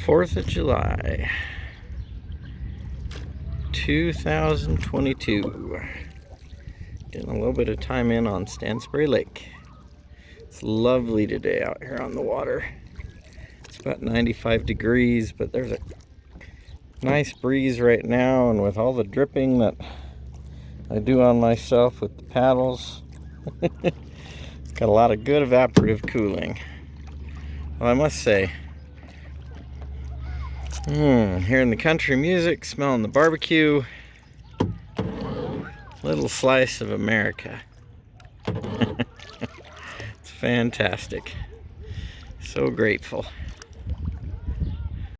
4th of July, 2022. Getting a little bit of time in on Stansbury Lake. It's lovely today out here on the water. It's about 95 degrees, but there's a nice breeze right now, and with all the dripping that I do on myself with the paddles, it's got a lot of good evaporative cooling. Well, I must say, hearing the country music, smelling the barbecue, little slice of America. It's fantastic. So grateful.